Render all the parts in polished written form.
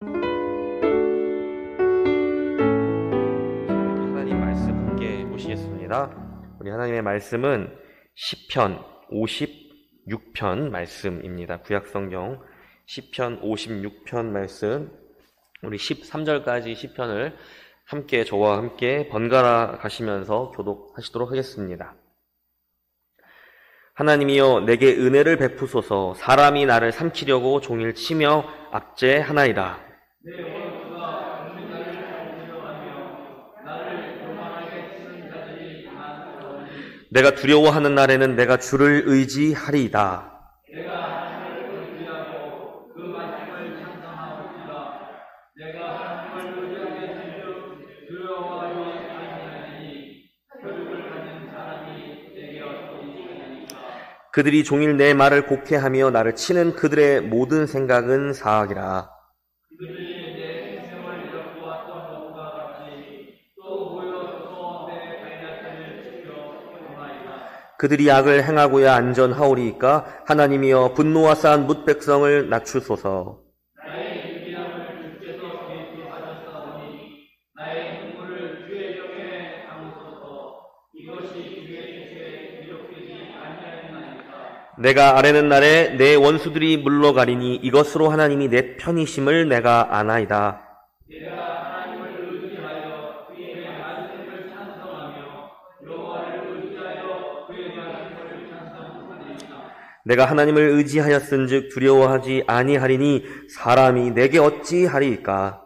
하나님 말씀 함께 보시겠습니다. 우리 하나님의 말씀은 시편 56편 말씀입니다. 구약성경 시편 56편 말씀, 우리 13절까지 시편을 함께 저와 함께 번갈아 가시면서 교독하시도록 하겠습니다. 하나님이여 내게 은혜를 베푸소서. 사람이 나를 삼키려고 종일 치며 압제하나이다. 내가 두려워하는 날에는 내가 주를 의지하리이다. 그들이 종일 내 말을 곡해하며 나를 치는 그들의 모든 생각은 사악이라. 그들이 악을 행하고야 안전하오리이까. 하나님이여 분노와 쌓은 뭇 백성을 낮추소서. 내가 아뢰는 날에 내 원수들이 물러가리니 이것으로 하나님이 내 편이심을 내가 아나이다. 내가 하나님을 의지하였은즉 두려워하지 아니하리니 사람이 내게 어찌하리이까.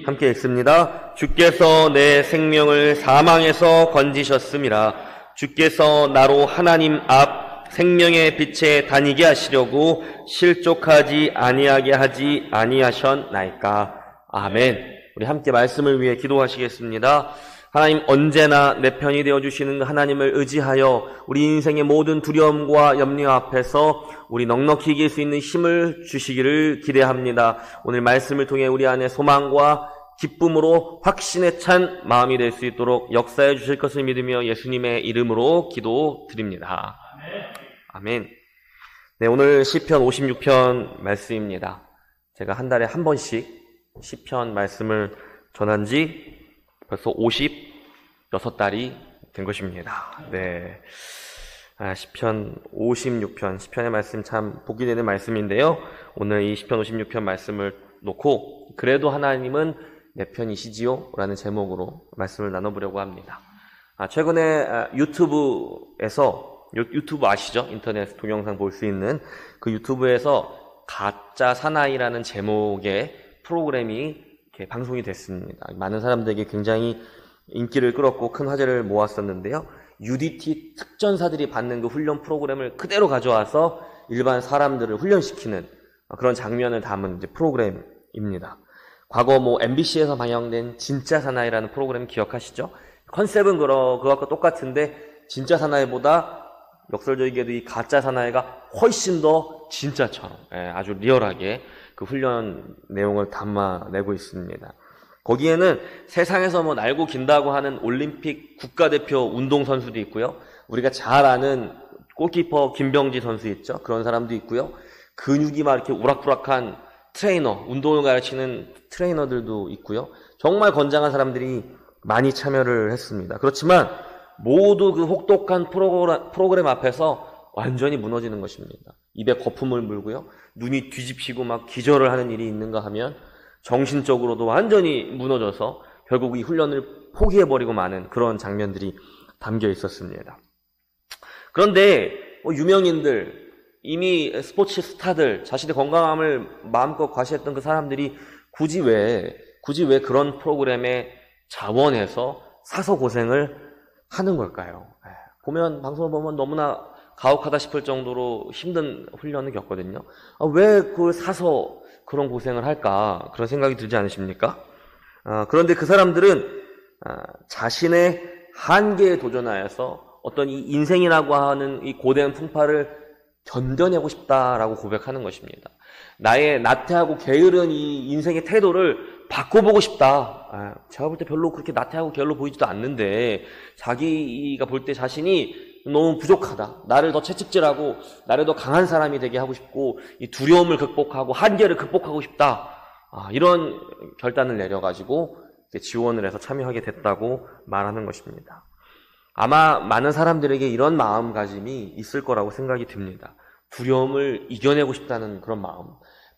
함께 읽습니다. 주께서 내 생명을 사망에서 건지셨음이라. 주께서 나로 하나님 앞 생명의 빛에 다니게 하시려고 실족하지 아니하게 하지 아니하셨나이까. 아멘. 우리 함께 말씀을 위해 기도하시겠습니다. 하나님, 언제나 내 편이 되어주시는 하나님을 의지하여 우리 인생의 모든 두려움과 염려 앞에서 우리 넉넉히 이길 수 있는 힘을 주시기를 기대합니다. 오늘 말씀을 통해 우리 안에 소망과 기쁨으로 확신에 찬 마음이 될 수 있도록 역사해 주실 것을 믿으며 예수님의 이름으로 기도드립니다. 아멘. 네, 오늘 시편 56편 말씀입니다. 제가 한 달에 한 번씩 시편 말씀을 전한 지 벌써 56달이 된 것입니다. 네. 시편 56편, 시편의 말씀 참 복이 되는 말씀인데요. 오늘 이 시편 56편 말씀을 놓고 그래도 하나님은 내 편이시지요? 라는 제목으로 말씀을 나눠보려고 합니다. 최근에 유튜브에서, 유튜브 아시죠? 인터넷 동영상 볼 수 있는 그 유튜브에서 가짜 사나이라는 제목의 프로그램이 이렇게 방송이 됐습니다. 많은 사람들에게 굉장히 인기를 끌었고 큰 화제를 모았었는데요. UDT 특전사들이 받는 그 훈련 프로그램을 그대로 가져와서 일반 사람들을 훈련시키는 그런 장면을 담은 이제 프로그램입니다. 과거 MBC에서 방영된 진짜 사나이라는 프로그램 기억하시죠? 컨셉은 그것과 똑같은데 진짜 사나이보다 역설적이게도 이 가짜 사나이가 훨씬 더 진짜처럼 아주 리얼하게 그 훈련 내용을 담아내고 있습니다. 거기에는 세상에서 날고 긴다고 하는 올림픽 국가대표 운동선수도 있고요. 우리가 잘 아는 골키퍼 김병지 선수 있죠? 그런 사람도 있고요. 근육이 막 이렇게 우락부락한 트레이너, 운동을 가르치는 트레이너들도 있고요. 정말 건장한 사람들이 많이 참여를 했습니다. 그렇지만 모두 그 혹독한 프로그램 앞에서 완전히 무너지는 것입니다. 입에 거품을 물고요. 눈이 뒤집히고 막 기절을 하는 일이 있는가 하면 정신적으로도 완전히 무너져서 결국 이 훈련을 포기해버리고 마는 그런 장면들이 담겨 있었습니다. 그런데 유명인들, 이미 스포츠 스타들, 자신의 건강함을 마음껏 과시했던 그 사람들이 굳이 왜 그런 프로그램에 자원해서 사서 고생을 하는 걸까요? 방송을 보면 너무나 가혹하다 싶을 정도로 힘든 훈련을 겪거든요. 왜 그걸 사서 그런 고생을 할까? 그런 생각이 들지 않으십니까? 그런데 그 사람들은 자신의 한계에 도전하여서 어떤 이 인생이라고 하는 이 고된 풍파를 견뎌내고 싶다라고 고백하는 것입니다. 나의 나태하고 게으른 이 인생의 태도를 바꿔보고 싶다. 제가 볼 때 별로 그렇게 나태하고 게을러 보이지도 않는데 자기가 볼 때 자신이 너무 부족하다. 나를 더 채찍질하고 나를 더 강한 사람이 되게 하고 싶고 이 두려움을 극복하고 한계를 극복하고 싶다. 이런 결단을 내려가지고 지원을 해서 참여하게 됐다고 말하는 것입니다. 아마 많은 사람들에게 이런 마음가짐이 있을 거라고 생각이 듭니다. 두려움을 이겨내고 싶다는 그런 마음.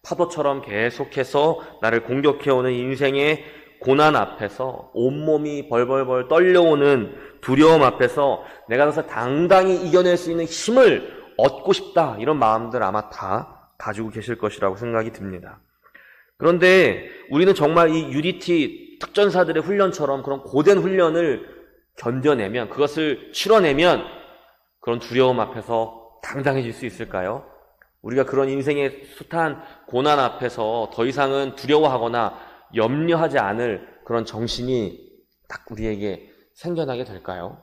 파도처럼 계속해서 나를 공격해오는 인생의 고난 앞에서 온몸이 벌벌벌 떨려오는 두려움 앞에서 내가 그래서 당당히 이겨낼 수 있는 힘을 얻고 싶다. 이런 마음들 아마 다 가지고 계실 것이라고 생각이 듭니다. 그런데 우리는 정말 이 UDT 특전사들의 훈련처럼 그런 고된 훈련을 견뎌내면, 그것을 치러내면 그런 두려움 앞에서 당당해질 수 있을까요? 우리가 그런 인생의 숱한 고난 앞에서 더 이상은 두려워하거나 염려하지 않을 그런 정신이 딱 우리에게 생겨나게 될까요?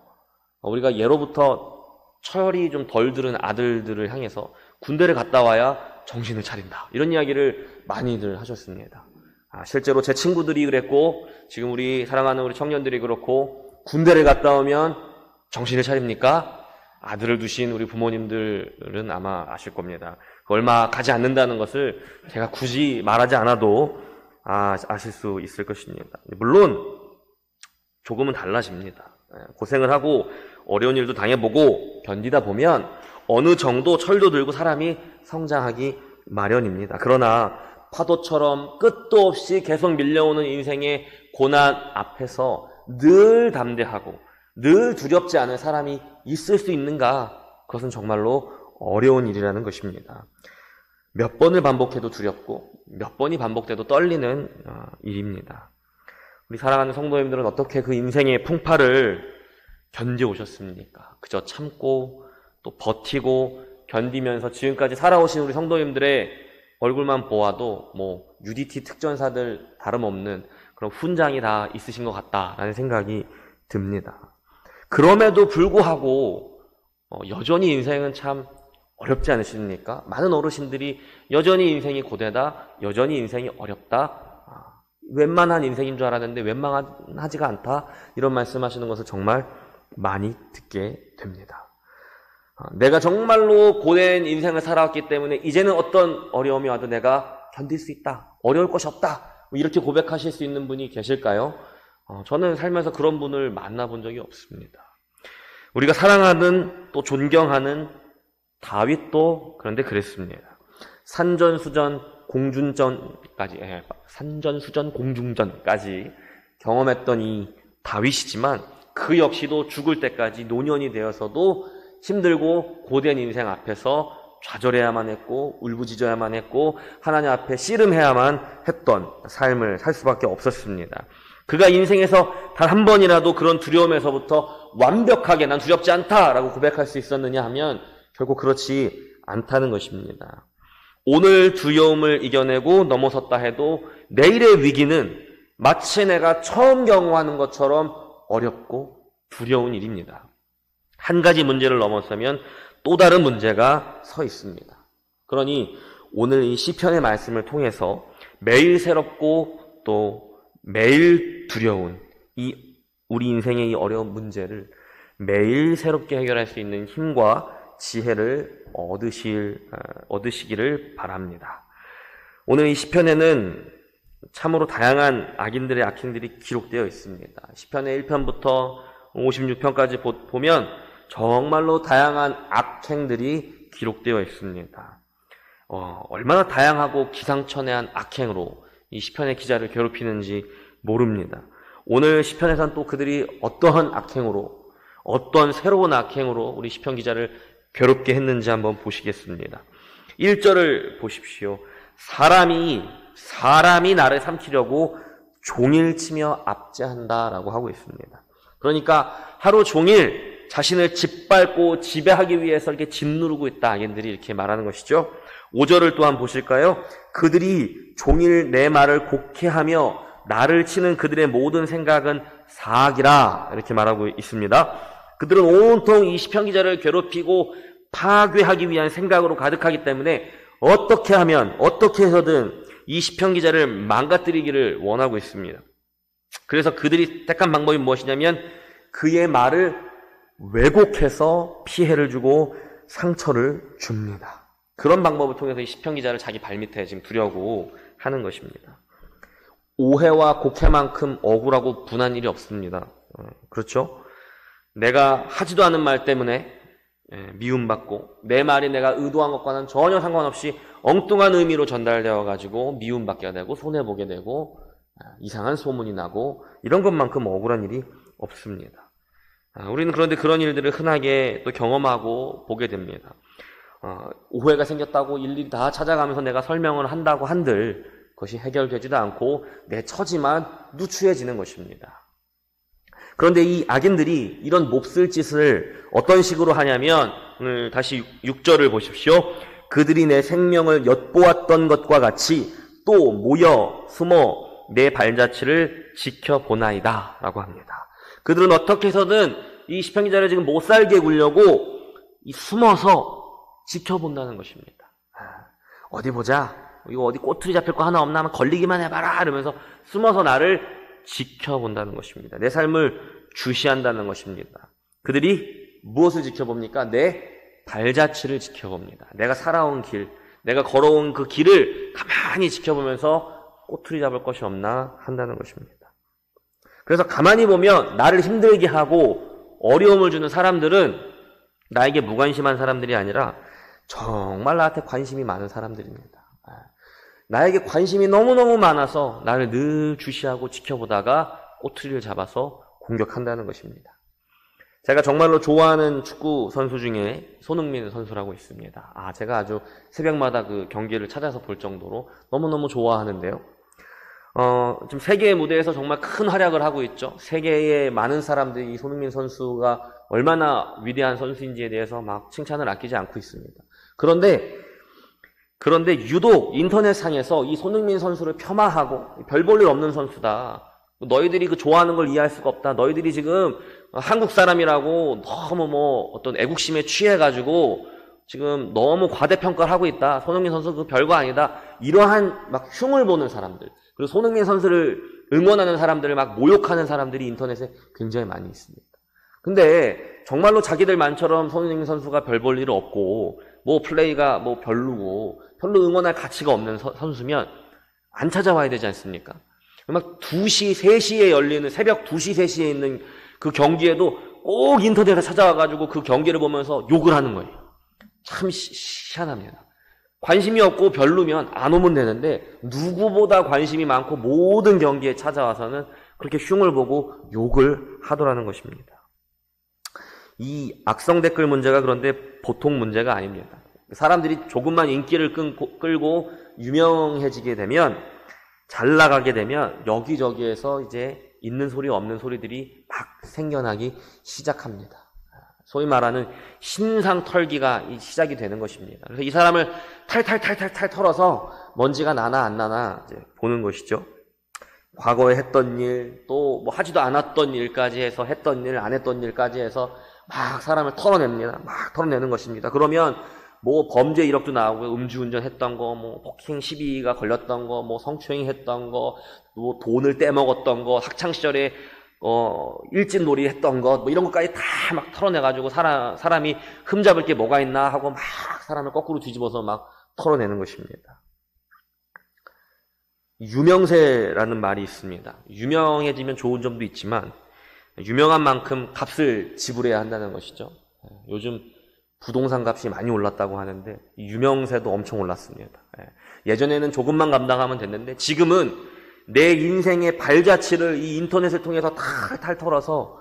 우리가 예로부터 철이 좀 덜 들은 아들들을 향해서 군대를 갔다 와야 정신을 차린다, 이런 이야기를 많이들 하셨습니다. 실제로 제 친구들이 그랬고 지금 우리 사랑하는 우리 청년들이 그렇고, 군대를 갔다 오면 정신을 차립니까? 아들을 두신 우리 부모님들은 아마 아실 겁니다. 얼마 가지 않는다는 것을 제가 굳이 말하지 않아도 아실 수 있을 것입니다. 물론 조금은 달라집니다. 고생을 하고 어려운 일도 당해보고 견디다 보면 어느 정도 철도 들고 사람이 성장하기 마련입니다. 그러나 파도처럼 끝도 없이 계속 밀려오는 인생의 고난 앞에서 늘 담대하고 늘 두렵지 않은 사람이 있을 수 있는가? 그것은 정말로 어려운 일이라는 것입니다. 몇 번을 반복해도 두렵고 몇 번이 반복돼도 떨리는 일입니다. 우리 사랑하는 성도님들은 어떻게 그 인생의 풍파를 견뎌오셨습니까? 그저 참고 또 버티고 견디면서 지금까지 살아오신 우리 성도님들의 얼굴만 보아도 UDT 특전사들 다름없는 그런 훈장이 다 있으신 것 같다라는 생각이 듭니다. 그럼에도 불구하고 여전히 인생은 참 어렵지 않으십니까? 많은 어르신들이 여전히 인생이 고되다, 여전히 인생이 어렵다, 웬만한 인생인 줄 알았는데 웬만하지가 않다, 이런 말씀하시는 것을 정말 많이 듣게 됩니다. 내가 정말로 고된 인생을 살아왔기 때문에 이제는 어떤 어려움이 와도 내가 견딜 수 있다, 어려울 것이 없다, 이렇게 고백하실 수 있는 분이 계실까요? 저는 살면서 그런 분을 만나본 적이 없습니다. 우리가 사랑하는 또 존경하는 다윗도 그런데 그랬습니다. 산전수전 공중전까지 경험했던 이 다윗이지만 그 역시도 죽을 때까지 노년이 되어서도 힘들고 고된 인생 앞에서 좌절해야만 했고 울부짖어야만 했고 하나님 앞에 씨름해야만 했던 삶을 살 수밖에 없었습니다. 그가 인생에서 단 한 번이라도 그런 두려움에서부터 완벽하게 난 두렵지 않다라고 고백할 수 있었느냐 하면 결국 그렇지 않다는 것입니다. 오늘 두려움을 이겨내고 넘어섰다 해도 내일의 위기는 마치 내가 처음 경험하는 것처럼 어렵고 두려운 일입니다. 한 가지 문제를 넘어서면 또 다른 문제가 서 있습니다. 그러니 오늘 이 시편의 말씀을 통해서 매일 새롭고 또 매일 두려운 우리 인생의 이 어려운 문제를 매일 새롭게 해결할 수 있는 힘과 지혜를 얻으시기를 바랍니다. 오늘 이 시편에는 참으로 다양한 악인들의 악행들이 기록되어 있습니다. 시편의 1편부터 56편까지 보면 정말로 다양한 악행들이 기록되어 있습니다. 얼마나 다양하고 기상천외한 악행으로 이 시편의 기자를 괴롭히는지 모릅니다. 오늘 시편에서는 또 그들이 어떠한 악행으로, 어떤 새로운 악행으로 우리 시편 기자를 괴롭게 했는지 한번 보시겠습니다. 1절을 보십시오. 사람이 나를 삼키려고 종일치며 압제한다라고 하고 있습니다. 그러니까 하루 종일 자신을 짓밟고 지배하기 위해서 이렇게 짓누르고 있다, 악인들이 이렇게 말하는 것이죠. 5절을 또한 보실까요? 그들이 종일 내 말을 곡해하며 나를 치는 그들의 모든 생각은 사악이라, 이렇게 말하고 있습니다. 그들은 온통 이 시편 기자를 괴롭히고 파괴하기 위한 생각으로 가득하기 때문에 어떻게 하면, 어떻게 해서든 이 시편 기자를 망가뜨리기를 원하고 있습니다. 그래서 그들이 택한 방법이 무엇이냐면 그의 말을 왜곡해서 피해를 주고 상처를 줍니다. 그런 방법을 통해서 이 시편 기자를 자기 발밑에 지금 두려고 하는 것입니다. 오해와 곡해만큼 억울하고 분한 일이 없습니다. 그렇죠? 내가 하지도 않은 말 때문에 미움받고 내 말이 내가 의도한 것과는 전혀 상관없이 엉뚱한 의미로 전달되어 가지고 미움받게 되고 손해보게 되고 이상한 소문이 나고 이런 것만큼 억울한 일이 없습니다. 우리는 그런데 그런 일들을 흔하게 또 경험하고 보게 됩니다. 오해가 생겼다고 일일이 다 찾아가면서 내가 설명을 한다고 한들 그것이 해결되지도 않고 내 처지만 누추해지는 것입니다. 그런데 이 악인들이 이런 몹쓸 짓을 어떤 식으로 하냐면 오늘 다시 6절을 보십시오. 그들이 내 생명을 엿보았던 것과 같이 또 모여 숨어 내 발자취를 지켜보나이다 라고 합니다. 그들은 어떻게 해서든 이 시편 기자를 지금 못 살게 굴려고 숨어서 지켜본다는 것입니다. 어디 보자. 이거 어디 꼬투리 잡힐 거 하나 없나 하면 걸리기만 해봐라 이러면서 숨어서 나를 지켜본다는 것입니다. 내 삶을 주시한다는 것입니다. 그들이 무엇을 지켜봅니까? 내 발자취를 지켜봅니다. 내가 살아온 길, 내가 걸어온 그 길을 가만히 지켜보면서 꼬투리 잡을 것이 없나 한다는 것입니다. 그래서 가만히 보면 나를 힘들게 하고 어려움을 주는 사람들은 나에게 무관심한 사람들이 아니라 정말 나한테 관심이 많은 사람들입니다. 나에게 관심이 너무너무 많아서 나를 늘 주시하고 지켜보다가 꼬투리를 잡아서 공격한다는 것입니다. 제가 정말로 좋아하는 축구 선수 중에 손흥민 선수라고 있습니다. 제가 아주 새벽마다 그 경기를 찾아서 볼 정도로 너무너무 좋아하는데요. 지금 세계의 무대에서 정말 큰 활약을 하고 있죠. 세계의 많은 사람들이 이 손흥민 선수가 얼마나 위대한 선수인지에 대해서 막 칭찬을 아끼지 않고 있습니다. 그런데 유독 인터넷상에서 이 손흥민 선수를 폄하하고 별 볼 일 없는 선수다. 너희들이 그 좋아하는 걸 이해할 수가 없다. 너희들이 지금 한국 사람이라고 너무 어떤 애국심에 취해가지고 지금 너무 과대평가를 하고 있다. 손흥민 선수 그 별거 아니다. 이러한 막 흉을 보는 사람들. 그리고 손흥민 선수를 응원하는 사람들을 막 모욕하는 사람들이 인터넷에 굉장히 많이 있습니다. 근데 정말로 자기들 말처럼 손흥민 선수가 별 볼 일 없고 뭐 플레이가 뭐 별로 응원할 가치가 없는 선수면 안 찾아와야 되지 않습니까? 막 2시, 3시에 열리는 새벽 2시, 3시에 있는 그 경기에도 꼭 인터넷에 찾아와가지고 그 경기를 보면서 욕을 하는 거예요. 참 희한합니다. 관심이 없고 별로면 안 오면 되는데 누구보다 관심이 많고 모든 경기에 찾아와서는 그렇게 흉을 보고 욕을 하더라는 것입니다. 이 악성 댓글 문제가 그런데 보통 문제가 아닙니다. 사람들이 조금만 인기를 끌고 유명해지게 되면 잘 나가게 되면 여기저기에서 이제 있는 소리 없는 소리들이 막 생겨나기 시작합니다. 소위 말하는 신상 털기가 시작이 되는 것입니다. 그래서 이 사람을 탈탈 털어서 먼지가 나나 안 나나 이제 보는 것이죠. 과거에 했던 일, 또 뭐 하지도 않았던 일까지 해서 했던 일, 안 했던 일까지 해서 막 사람을 털어냅니다. 막 털어내는 것입니다. 그러면 뭐 범죄 이력도 나오고 음주운전 했던 거, 뭐 폭행 시비가 걸렸던 거, 뭐 성추행 했던 거, 뭐 돈을 떼먹었던 거, 학창 시절에 일진놀이 했던 것, 뭐 이런 것까지 다 막 털어내가지고 사람이 흠잡을 게 뭐가 있나 하고 막 사람을 거꾸로 뒤집어서 막 털어내는 것입니다. 유명세라는 말이 있습니다. 유명해지면 좋은 점도 있지만 유명한 만큼 값을 지불해야 한다는 것이죠. 요즘 부동산 값이 많이 올랐다고 하는데 유명세도 엄청 올랐습니다. 예전에는 조금만 감당하면 됐는데 지금은 내 인생의 발자취를 이 인터넷을 통해서 탈탈 털어서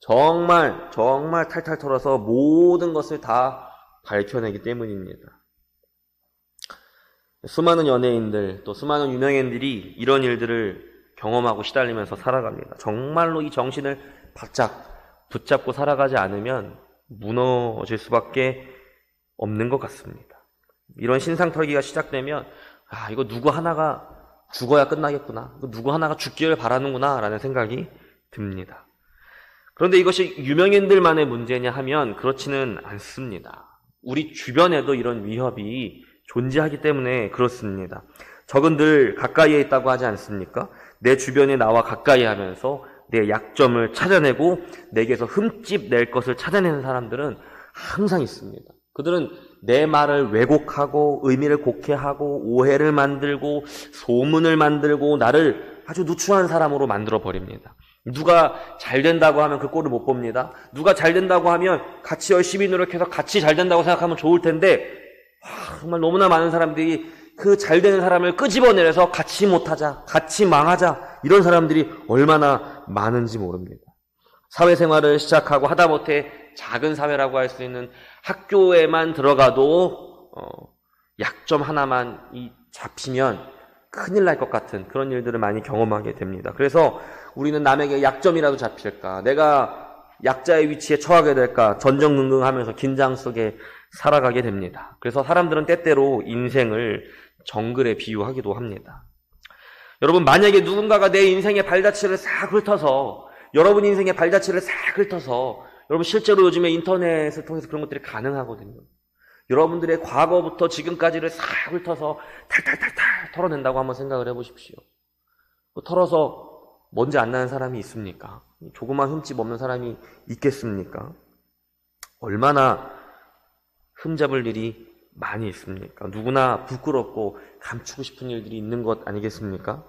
정말 탈탈 털어서 모든 것을 다 밝혀내기 때문입니다. 수많은 연예인들 또 수많은 유명인들이 이런 일들을 경험하고 시달리면서 살아갑니다. 정말로 이 정신을 바짝 붙잡고 살아가지 않으면 무너질 수밖에 없는 것 같습니다. 이런 신상 털기가 시작되면 이거 누구 하나가 죽어야 끝나겠구나. 누구 하나가 죽기를 바라는구나 라는 생각이 듭니다. 그런데 이것이 유명인들만의 문제냐 하면 그렇지는 않습니다. 우리 주변에도 이런 위협이 존재하기 때문에 그렇습니다. 적은 늘 가까이에 있다고 하지 않습니까? 내 주변에 나와 가까이 하면서 내 약점을 찾아내고 내게서 흠집 낼 것을 찾아내는 사람들은 항상 있습니다. 그들은 내 말을 왜곡하고 의미를 곡해하고 오해를 만들고 소문을 만들고 나를 아주 누추한 사람으로 만들어 버립니다. 누가 잘 된다고 하면 그 꼴을 못 봅니다. 누가 잘 된다고 하면 같이 열심히 노력해서 같이 잘 된다고 생각하면 좋을 텐데 정말 너무나 많은 사람들이 그 잘 되는 사람을 끄집어내서 같이 못하자, 같이 망하자, 이런 사람들이 얼마나 많은지 모릅니다. 사회생활을 시작하고 하다못해 작은 사회라고 할 수 있는 학교에만 들어가도 약점 하나만 잡히면 큰일 날 것 같은 그런 일들을 많이 경험하게 됩니다. 그래서 우리는 남에게 약점이라도 잡힐까, 내가 약자의 위치에 처하게 될까 전전긍긍하면서 긴장 속에 살아가게 됩니다. 그래서 사람들은 때때로 인생을 정글에 비유하기도 합니다. 여러분, 만약에 누군가가 내 인생의 발자취를 싹 훑어서, 여러분 인생의 발자취를 싹 훑어서, 여러분 실제로 요즘에 인터넷을 통해서 그런 것들이 가능하거든요. 여러분들의 과거부터 지금까지를 싹 훑어서 탈탈탈탈 털어낸다고 한번 생각을 해보십시오. 털어서 먼지 안 나는 사람이 있습니까? 조그만 흠집 없는 사람이 있겠습니까? 얼마나 흠잡을 일이 많이 있습니까? 누구나 부끄럽고 감추고 싶은 일들이 있는 것 아니겠습니까?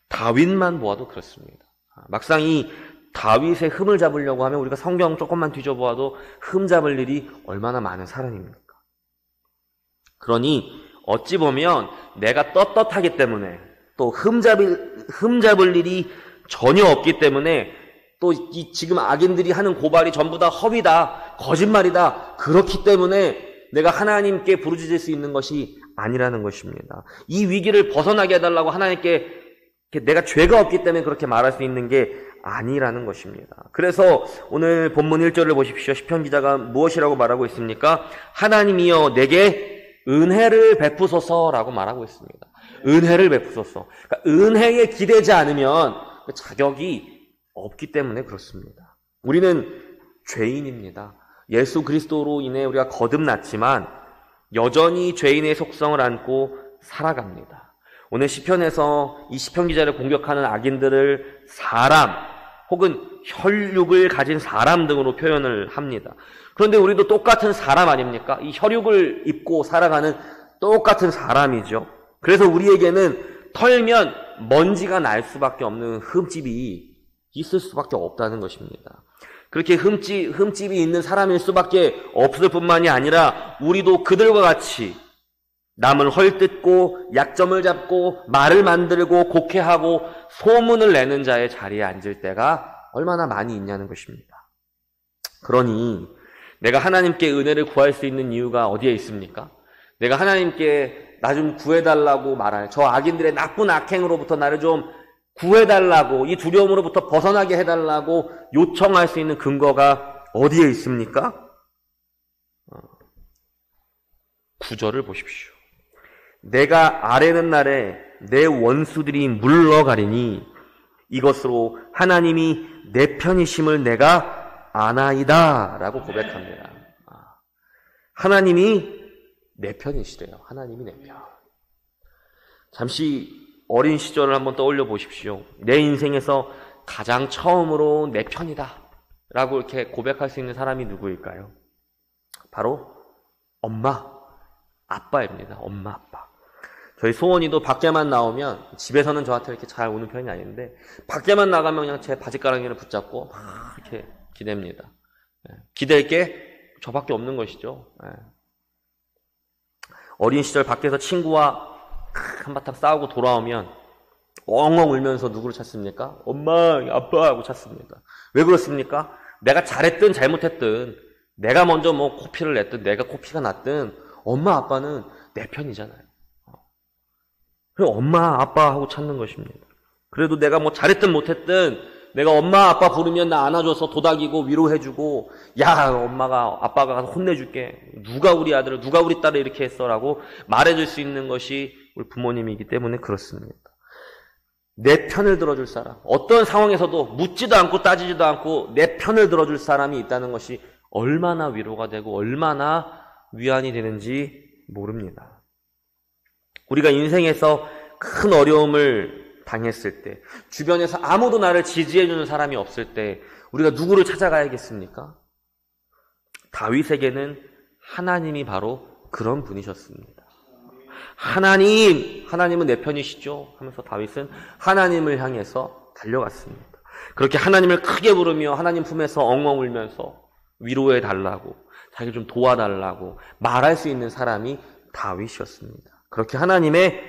다윗만 보아도 그렇습니다. 막상 이 다윗의 흠을 잡으려고 하면 우리가 성경 조금만 뒤져보아도 흠 잡을 일이 얼마나 많은 사람입니까? 그러니 어찌 보면 내가 떳떳하기 때문에, 또 흠 잡을 일이 전혀 없기 때문에, 또 이 지금 악인들이 하는 고발이 전부 다 허위다, 거짓말이다, 그렇기 때문에 내가 하나님께 부르짖을 수 있는 것이 아니라는 것입니다. 이 위기를 벗어나게 해달라고 하나님께 내가 죄가 없기 때문에 그렇게 말할 수 있는 게 아니라는 것입니다. 그래서 오늘 본문 1절을 보십시오. 시편 기자가 무엇이라고 말하고 있습니까? 하나님이여 내게 은혜를 베푸소서라고 말하고 있습니다. 은혜를 베푸소서. 그러니까 은혜에 기대지 않으면 그 자격이 없기 때문에 그렇습니다. 우리는 죄인입니다. 예수 그리스도로 인해 우리가 거듭났지만 여전히 죄인의 속성을 안고 살아갑니다. 오늘 시편에서 이 시편 기자를 공격하는 악인들을 사람 혹은 혈육을 가진 사람 등으로 표현을 합니다. 그런데 우리도 똑같은 사람 아닙니까? 이 혈육을 입고 살아가는 똑같은 사람이죠. 그래서 우리에게는 털면 먼지가 날 수밖에 없는 흠집이 있을 수밖에 없다는 것입니다. 그렇게 흠집이 있는 사람일 수밖에 없을 뿐만이 아니라 우리도 그들과 같이 남을 헐뜯고 약점을 잡고 말을 만들고 곡해하고 소문을 내는 자의 자리에 앉을 때가 얼마나 많이 있냐는 것입니다. 그러니 내가 하나님께 은혜를 구할 수 있는 이유가 어디에 있습니까? 내가 하나님께 나 좀 구해달라고 말할, 저 악인들의 나쁜 악행으로부터 나를 좀 구해달라고, 이 두려움으로부터 벗어나게 해달라고 요청할 수 있는 근거가 어디에 있습니까? 9절을 보십시오. 내가 아뢰는 날에 내 원수들이 물러가리니 이것으로 하나님이 내 편이심을 내가 아나이다 라고 고백합니다. 하나님이 내 편이시래요. 하나님이 내 편. 잠시 어린 시절을 한번 떠올려 보십시오. 내 인생에서 가장 처음으로 내 편이다 라고 이렇게 고백할 수 있는 사람이 누구일까요? 바로 엄마, 아빠입니다. 엄마, 아빠. 저희 소원이도 밖에만 나오면, 집에서는 저한테 이렇게 잘 오는 편이 아닌데 밖에만 나가면 그냥 제 바지가랑이를 붙잡고 막 이렇게 기댑니다. 기댈 게 저밖에 없는 것이죠. 어린 시절 밖에서 친구와 한바탕 싸우고 돌아오면 엉엉 울면서 누구를 찾습니까? 엄마, 아빠 하고 찾습니다. 왜 그렇습니까? 내가 잘했든 잘못했든, 내가 먼저 뭐 코피를 냈든 내가 코피가 났든 엄마, 아빠는 내 편이잖아요. 그래서 엄마, 아빠 하고 찾는 것입니다. 그래도 내가 뭐 잘했든 못했든 내가 엄마, 아빠 부르면 나 안아줘서 도닥이고 위로해주고, 야, 엄마가, 아빠가 가서 혼내줄게. 누가 우리 아들을, 누가 우리 딸을 이렇게 했어? 라고 말해줄 수 있는 것이 우리 부모님이기 때문에 그렇습니다. 내 편을 들어줄 사람, 어떤 상황에서도 묻지도 않고 따지지도 않고 내 편을 들어줄 사람이 있다는 것이 얼마나 위로가 되고 얼마나 위안이 되는지 모릅니다. 우리가 인생에서 큰 어려움을 당했을 때, 주변에서 아무도 나를 지지해주는 사람이 없을 때 우리가 누구를 찾아가야겠습니까? 다윗에게는 하나님이 바로 그런 분이셨습니다. 하나님은 내 편이시죠? 하면서 다윗은 하나님을 향해서 달려갔습니다. 그렇게 하나님을 크게 부르며 하나님 품에서 엉엉 울면서 위로해 달라고, 자기를 좀 도와달라고 말할 수 있는 사람이 다윗이었습니다. 그렇게 하나님의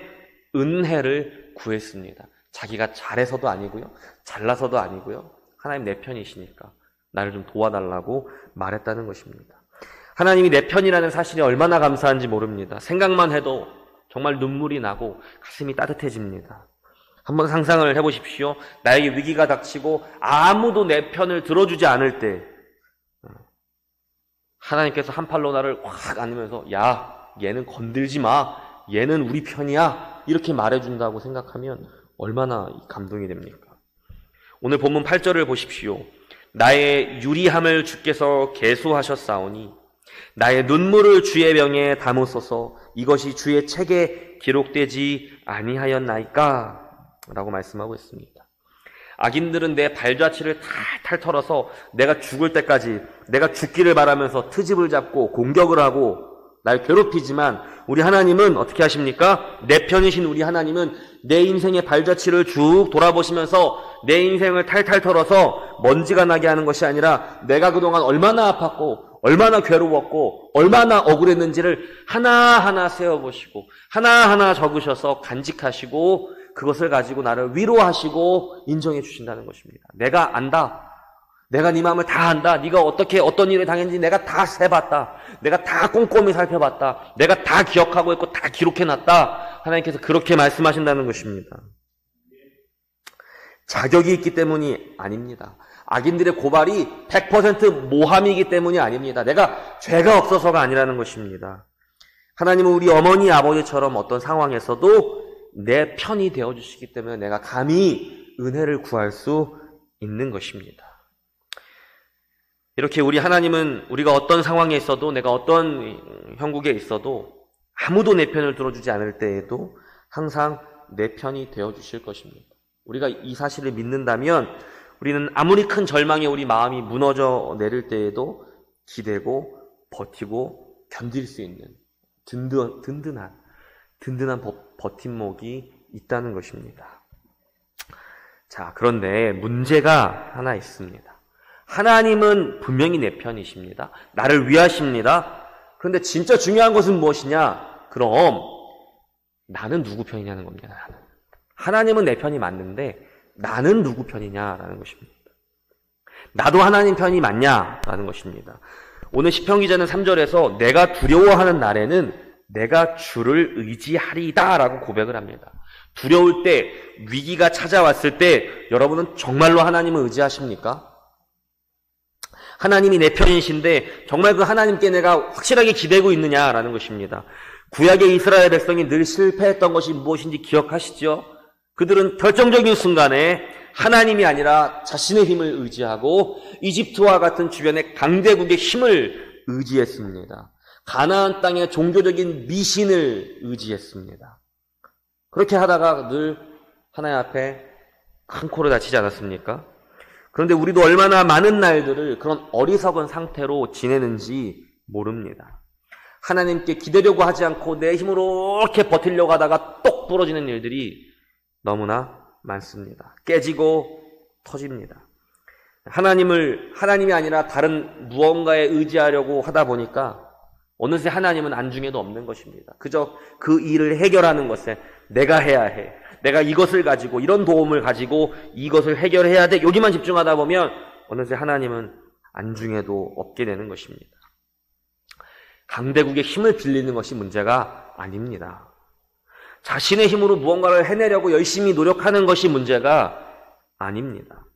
은혜를 구했습니다. 자기가 잘해서도 아니고요, 잘나서도 아니고요, 하나님 내 편이시니까 나를 좀 도와달라고 말했다는 것입니다. 하나님이 내 편이라는 사실이 얼마나 감사한지 모릅니다. 생각만 해도 정말 눈물이 나고 가슴이 따뜻해집니다. 한번 상상을 해보십시오. 나에게 위기가 닥치고 아무도 내 편을 들어주지 않을 때 하나님께서 한 팔로 나를 확 안으면서 야, 얘는 건들지 마, 얘는 우리 편이야, 이렇게 말해준다고 생각하면 얼마나 감동이 됩니까? 오늘 본문 8절을 보십시오. 나의 유리함을 주께서 계수하셨사오니 나의 눈물을 주의 병에 담으소서. 이것이 주의 책에 기록되지 아니하였나이까? 라고 말씀하고 있습니다. 악인들은 내 발자취를 탈탈 털어서 내가 죽을 때까지, 내가 죽기를 바라면서 트집을 잡고 공격을 하고 날 괴롭히지만, 우리 하나님은 어떻게 하십니까? 내 편이신 우리 하나님은 내 인생의 발자취를 쭉 돌아보시면서 내 인생을 탈탈 털어서 먼지가 나게 하는 것이 아니라 내가 그동안 얼마나 아팠고 얼마나 괴로웠고 얼마나 억울했는지를 하나하나 세어보시고 하나하나 적으셔서 간직하시고 그것을 가지고 나를 위로하시고 인정해 주신다는 것입니다. 내가 안다. 내가 네 마음을 다 안다. 네가 어떻게 어떤 일을 당했는지 내가 다 세봤다. 내가 다 꼼꼼히 살펴봤다. 내가 다 기억하고 있고 다 기록해놨다. 하나님께서 그렇게 말씀하신다는 것입니다. 자격이 있기 때문이 아닙니다. 악인들의 고발이 100% 모함이기 때문이 아닙니다. 내가 죄가 없어서가 아니라는 것입니다. 하나님은 우리 어머니 아버지처럼 어떤 상황에서도 내 편이 되어주시기 때문에 내가 감히 은혜를 구할 수 있는 것입니다. 이렇게 우리 하나님은 우리가 어떤 상황에 있어도, 내가 어떤 형국에 있어도 아무도 내 편을 들어주지 않을 때에도 항상 내 편이 되어주실 것입니다. 우리가 이 사실을 믿는다면 우리는 아무리 큰 절망에 우리 마음이 무너져 내릴 때에도 기대고 버티고 견딜 수 있는 든든한 버팀목이 있다는 것입니다. 자, 그런데 문제가 하나 있습니다. 하나님은 분명히 내 편이십니다. 나를 위하십니다. 그런데 진짜 중요한 것은 무엇이냐? 그럼 나는 누구 편이냐는 겁니다. 하나님은 내 편이 맞는데 나는 누구 편이냐라는 것입니다. 나도 하나님 편이 맞냐라는 것입니다. 오늘 시편 기자는 3절에서 내가 두려워하는 날에는 내가 주를 의지하리다라고 고백을 합니다. 두려울 때, 위기가 찾아왔을 때 여러분은 정말로 하나님을 의지하십니까? 하나님이 내 편이신데 정말 그 하나님께 내가 확실하게 기대고 있느냐라는 것입니다. 구약의 이스라엘 백성이 늘 실패했던 것이 무엇인지 기억하시죠? 그들은 결정적인 순간에 하나님이 아니라 자신의 힘을 의지하고 이집트와 같은 주변의 강대국의 힘을 의지했습니다. 가나안 땅의 종교적인 미신을 의지했습니다. 그렇게 하다가 늘 하나님 앞에 큰 코를 다치지 않았습니까? 그런데 우리도 얼마나 많은 날들을 그런 어리석은 상태로 지내는지 모릅니다. 하나님께 기대려고 하지 않고 내 힘으로 이렇게 버티려고 하다가 똑 부러지는 일들이 너무나 많습니다. 깨지고 터집니다. 하나님이 아니라 다른 무언가에 의지하려고 하다 보니까 어느새 하나님은 안중에도 없는 것입니다. 그저 그 일을 해결하는 것에 내가 해야 해. 내가 이것을 가지고, 이런 도움을 가지고 이것을 해결해야 돼. 여기만 집중하다 보면 어느새 하나님은 안중에도 없게 되는 것입니다. 강대국의 힘을 빌리는 것이 문제가 아닙니다. 자신의 힘으로 무언가를 해내려고 열심히 노력하는 것이 문제가 아닙니다.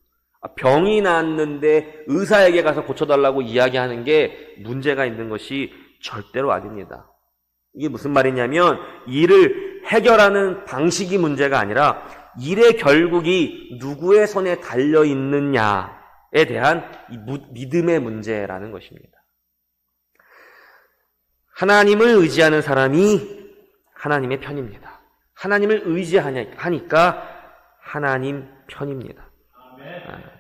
병이 났는데 의사에게 가서 고쳐달라고 이야기하는 게 문제가 있는 것이 절대로 아닙니다. 이게 무슨 말이냐면 일을 해결하는 방식이 문제가 아니라 일의 결국이 누구의 손에 달려있느냐에 대한 이 믿음의 문제라는 것입니다. 하나님을 의지하는 사람이 하나님의 편입니다. 하나님을 의지하니까 하나님 편입니다.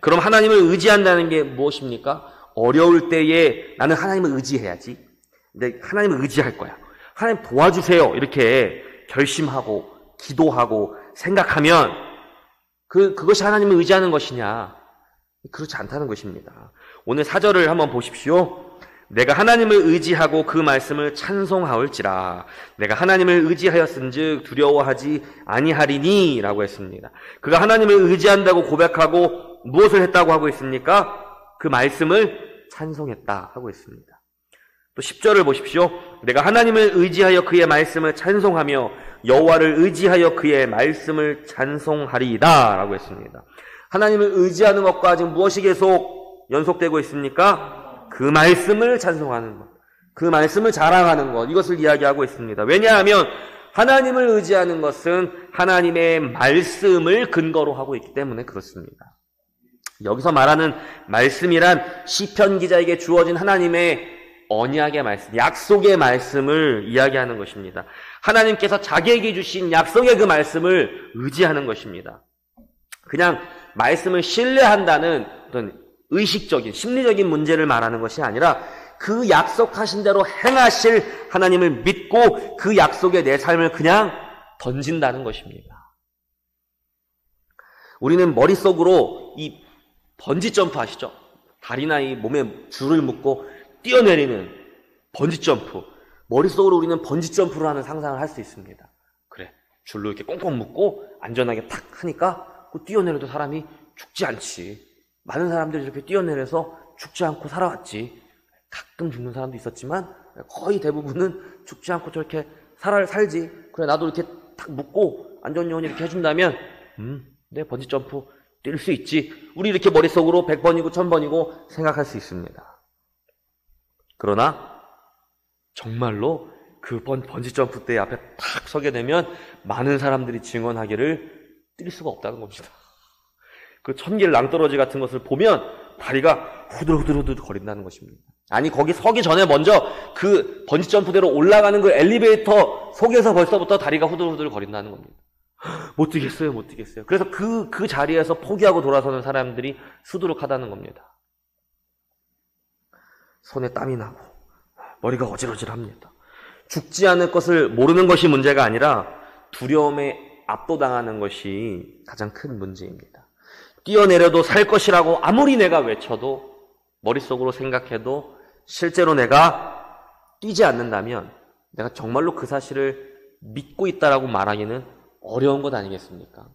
그럼 하나님을 의지한다는 게 무엇입니까? 어려울 때에 나는 하나님을 의지해야지. 근데 하나님을 의지할 거야. 하나님 도와주세요. 이렇게 결심하고 기도하고 생각하면 그것이 하나님을 의지하는 것이냐? 그렇지 않다는 것입니다. 오늘 4절을 한번 보십시오. 내가 하나님을 의지하고 그 말씀을 찬송하올지라. 내가 하나님을 의지하였은즉 두려워하지 아니하리니 라고 했습니다. 그가 하나님을 의지한다고 고백하고 무엇을 했다고 하고 있습니까? 그 말씀을 찬송했다 하고 있습니다. 또 10절을 보십시오. 내가 하나님을 의지하여 그의 말씀을 찬송하며 여호와를 의지하여 그의 말씀을 찬송하리이다 라고 했습니다. 하나님을 의지하는 것과 지금 무엇이 계속 연속되고 있습니까? 그 말씀을 찬송하는 것, 그 말씀을 자랑하는 것, 이것을 이야기하고 있습니다. 왜냐하면 하나님을 의지하는 것은 하나님의 말씀을 근거로 하고 있기 때문에 그렇습니다. 여기서 말하는 말씀이란 시편 기자에게 주어진 하나님의 언약의 말씀, 약속의 말씀을 이야기하는 것입니다. 하나님께서 자기에게 주신 약속의 그 말씀을 의지하는 것입니다. 그냥 말씀을 신뢰한다는 어떤 의식적인, 심리적인 문제를 말하는 것이 아니라 그 약속하신 대로 행하실 하나님을 믿고 그 약속에 내 삶을 그냥 던진다는 것입니다. 우리는 머릿속으로 이 번지점프 아시죠? 다리나 이 몸에 줄을 묶고 뛰어내리는 번지점프. 머릿속으로 우리는 번지점프를 하는 상상을 할 수 있습니다. 그래, 줄로 이렇게 꽁꽁 묶고 안전하게 탁 하니까 그 뛰어내려도 사람이 죽지 않지. 많은 사람들이 이렇게 뛰어내려서 죽지 않고 살아왔지. 가끔 죽는 사람도 있었지만 거의 대부분은 죽지 않고 저렇게 살지. 그래, 나도 이렇게 탁 묶고 안전요원이 이렇게 해준다면 내 번지점프 뛸 수 있지. 우리 이렇게 머릿속으로 100번이고 1000번이고 생각할 수 있습니다. 그러나 정말로 그 번지점프 대 앞에 탁 서게 되면 많은 사람들이 증언하기를 뛸 수가 없다는 겁니다. 그 천길 낭떠러지 같은 것을 보면 다리가 후들후들 거린다는 것입니다. 아니, 거기 서기 전에 먼저 그 번지점프대로 올라가는 그 엘리베이터 속에서 벌써부터 다리가 후들후들 거린다는 겁니다. 못 뛰겠어요. 그래서 그 자리에서 포기하고 돌아서는 사람들이 수두룩하다는 겁니다. 손에 땀이 나고 머리가 어질어질합니다. 죽지 않을 것을 모르는 것이 문제가 아니라 두려움에 압도당하는 것이 가장 큰 문제입니다. 뛰어내려도 살 것이라고 아무리 내가 외쳐도, 머릿속으로 생각해도 실제로 내가 뛰지 않는다면 내가 정말로 그 사실을 믿고 있다라고 말하기는 어려운 것 아니겠습니까?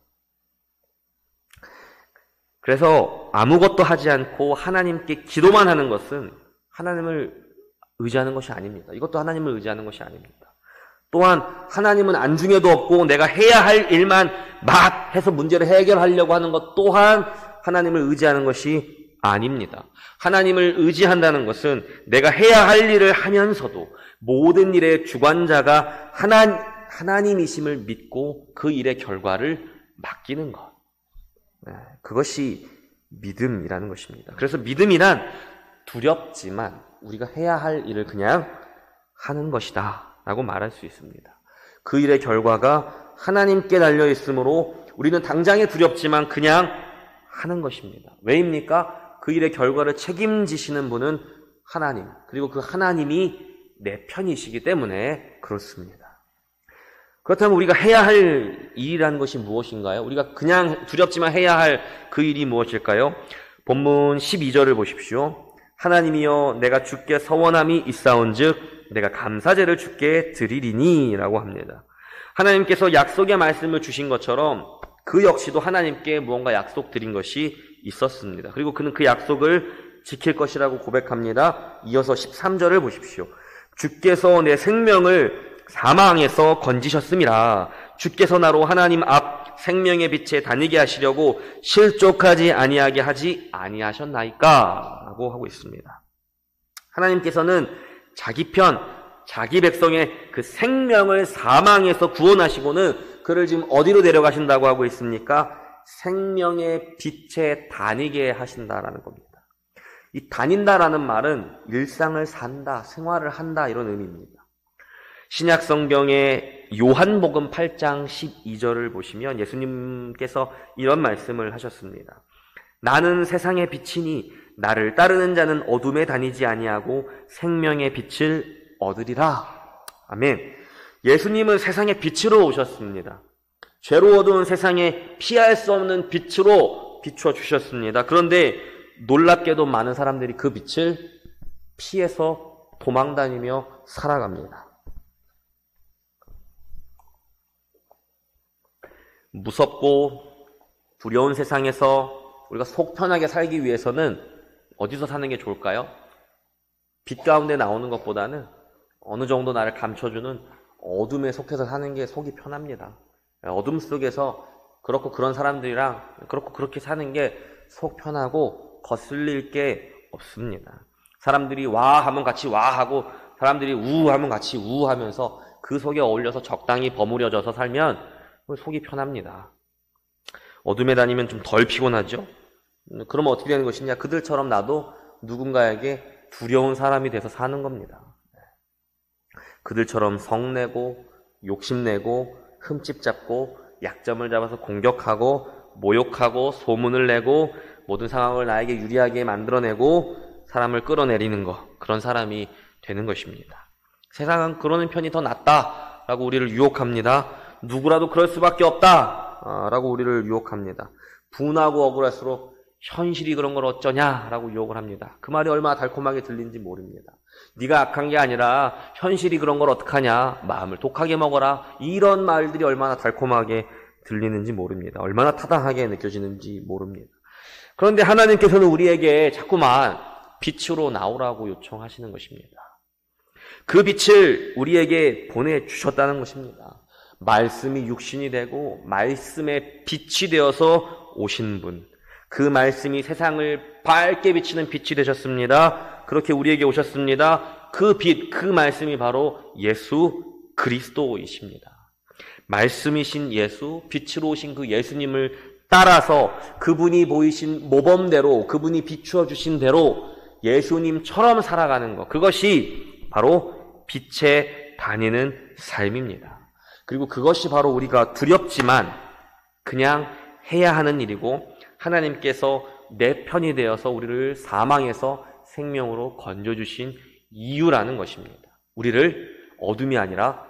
그래서 아무것도 하지 않고 하나님께 기도만 하는 것은 하나님을 의지하는 것이 아닙니다. 이것도 하나님을 의지하는 것이 아닙니다. 또한 하나님은 안중에도 없고 내가 해야 할 일만 막 해서 문제를 해결하려고 하는 것 또한 하나님을 의지하는 것이 아닙니다. 하나님을 의지한다는 것은 내가 해야 할 일을 하면서도 모든 일의 주관자가 하나님이심을 믿고 그 일의 결과를 맡기는 것. 그것이 믿음이라는 것입니다. 그래서 믿음이란 두렵지만 우리가 해야 할 일을 그냥 하는 것이다 라고 말할 수 있습니다. 그 일의 결과가 하나님께 달려 있으므로 우리는 당장에 두렵지만 그냥 하는 것입니다. 왜입니까? 그 일의 결과를 책임지시는 분은 하나님, 그리고 그 하나님이 내 편이시기 때문에 그렇습니다. 그렇다면 우리가 해야 할 일이라는 것이 무엇인가요? 우리가 그냥 두렵지만 해야 할 그 일이 무엇일까요? 본문 12절을 보십시오. 하나님이여 내가 주께 서원함이 있사온즉 내가 감사제를 주께 드리리니 라고 합니다. 하나님께서 약속의 말씀을 주신 것처럼 그 역시도 하나님께 무언가 약속드린 것이 있었습니다. 그리고 그는 그 약속을 지킬 것이라고 고백합니다. 이어서 13절을 보십시오. 주께서 내 생명을 사망에서 건지셨음이라. 주께서 나로 하나님 앞 생명의 빛에 다니게 하시려고 실족하지 아니하게 하지 아니하셨나이까? 라고 하고 있습니다. 하나님께서는 자기 편, 자기 백성의 그 생명을 사망에서 구원하시고는 그를 지금 어디로 데려가신다고 하고 있습니까? 생명의 빛에 다니게 하신다라는 겁니다. 이 다닌다라는 말은 일상을 산다, 생활을 한다 이런 의미입니다. 신약 성경의 요한복음 8장 12절을 보시면 예수님께서 이런 말씀을 하셨습니다. 나는 세상의 빛이니 나를 따르는 자는 어둠에 다니지 아니하고 생명의 빛을 얻으리라. 아멘. 예수님은 세상의 빛으로 오셨습니다. 죄로 어두운 세상에 피할 수 없는 빛으로 비추어 주셨습니다. 그런데 놀랍게도 많은 사람들이 그 빛을 피해서 도망다니며 살아갑니다. 무섭고 두려운 세상에서 우리가 속 편하게 살기 위해서는 어디서 사는 게 좋을까요? 빛 가운데 나오는 것보다는 어느 정도 나를 감춰주는 어둠에 속해서 사는 게 속이 편합니다. 어둠 속에서 그렇고 그런 사람들이랑 그렇고 그렇게 사는 게 속 편하고 거슬릴 게 없습니다. 사람들이 와 하면 같이 와 하고 사람들이 우 하면 같이 우 하면서 그 속에 어울려서 적당히 버무려져서 살면 속이 편합니다. 어둠에 다니면 좀 덜 피곤하죠? 그러면 어떻게 되는 것이냐? 그들처럼 나도 누군가에게 두려운 사람이 돼서 사는 겁니다. 그들처럼 성내고 욕심내고 흠집 잡고 약점을 잡아서 공격하고 모욕하고 소문을 내고 모든 상황을 나에게 유리하게 만들어내고 사람을 끌어내리는 것, 그런 사람이 되는 것입니다. 세상은 그러는 편이 더 낫다라고 우리를 유혹합니다. 누구라도 그럴 수밖에 없다라고 우리를 유혹합니다. 분하고 억울할수록 현실이 그런 걸 어쩌냐라고 유혹을 합니다. 그 말이 얼마나 달콤하게 들리는지 모릅니다. 네가 악한 게 아니라 현실이 그런 걸 어떡하냐, 마음을 독하게 먹어라, 이런 말들이 얼마나 달콤하게 들리는지 모릅니다. 얼마나 타당하게 느껴지는지 모릅니다. 그런데 하나님께서는 우리에게 자꾸만 빛으로 나오라고 요청하시는 것입니다. 그 빛을 우리에게 보내주셨다는 것입니다. 말씀이 육신이 되고 말씀의 빛이 되어서 오신 분, 그 말씀이 세상을 밝게 비치는 빛이 되셨습니다. 그렇게 우리에게 오셨습니다. 그 빛, 그 말씀이 바로 예수 그리스도이십니다. 말씀이신 예수, 빛으로 오신 그 예수님을 따라서 그분이 보이신 모범대로, 그분이 비추어 주신 대로 예수님처럼 살아가는 것, 그것이 바로 빛에 다니는 삶입니다. 그리고 그것이 바로 우리가 두렵지만 그냥 해야 하는 일이고, 하나님께서 내 편이 되어서 우리를 사망에서 생명으로 건져주신 이유라는 것입니다. 우리를 어둠이 아니라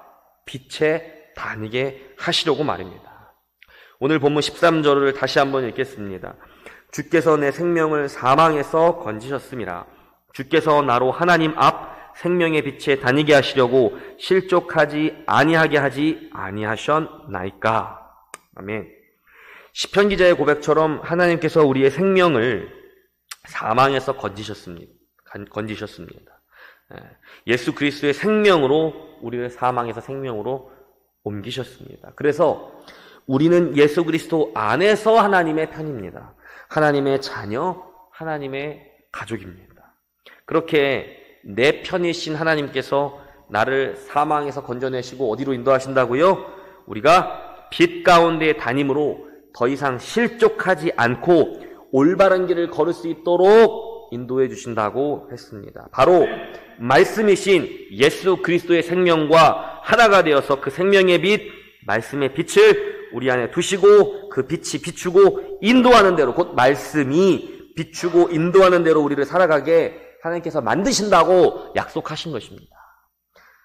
빛에 다니게 하시려고 말입니다. 오늘 본문 13절을 다시 한번 읽겠습니다. 주께서 내 생명을 사망에서 건지셨음이라. 주께서 나로 하나님 앞 생명의 빛에 다니게 하시려고 실족하지 아니하게 하지 아니하셨나이까. 아멘. 시편 기자의 고백처럼 하나님께서 우리의 생명을 사망에서 건지셨습니다. 예수 그리스도의 생명으로 우리를 사망에서 생명으로 옮기셨습니다. 그래서 우리는 예수 그리스도 안에서 하나님의 편입니다. 하나님의 자녀, 하나님의 가족입니다. 그렇게 내 편이신 하나님께서 나를 사망에서 건져내시고 어디로 인도하신다고요? 우리가 빛 가운데 다님으로 더 이상 실족하지 않고 올바른 길을 걸을 수 있도록 인도해 주신다고 했습니다. 바로 말씀이신 예수 그리스도의 생명과 하나가 되어서 그 생명의 빛, 말씀의 빛을 우리 안에 두시고 그 빛이 비추고 인도하는 대로, 곧 말씀이 비추고 인도하는 대로 우리를 살아가게 하나님께서 만드신다고 약속하신 것입니다.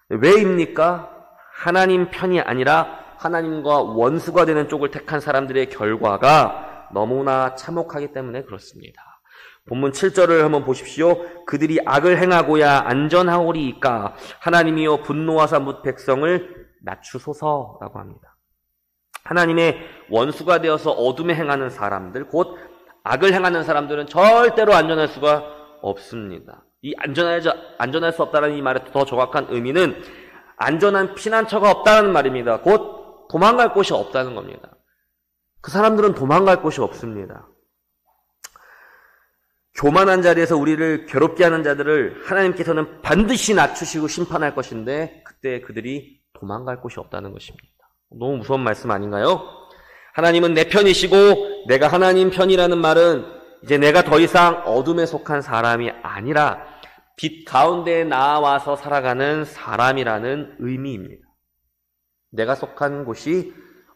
왜입니까? 하나님 편이 아니라 하나님과 원수가 되는 쪽을 택한 사람들의 결과가 너무나 참혹하기 때문에 그렇습니다. 본문 7절을 한번 보십시오. 그들이 악을 행하고야 안전하오리이까 하나님이여 분노하사 뭇 백성을 낮추소서라고 합니다. 하나님의 원수가 되어서 어둠에 행하는 사람들, 곧 악을 행하는 사람들은 절대로 안전할 수가 없습니다. 이 안전할 수 없다는 이 말의 더 정확한 의미는 안전한 피난처가 없다는 말입니다. 곧 도망갈 곳이 없다는 겁니다. 그 사람들은 도망갈 곳이 없습니다. 교만한 자리에서 우리를 괴롭게 하는 자들을 하나님께서는 반드시 낮추시고 심판할 것인데 그때 그들이 도망갈 곳이 없다는 것입니다. 너무 무서운 말씀 아닌가요? 하나님은 내 편이시고 내가 하나님 편이라는 말은 이제 내가 더 이상 어둠에 속한 사람이 아니라 빛 가운데 나와서 살아가는 사람이라는 의미입니다. 내가 속한 곳이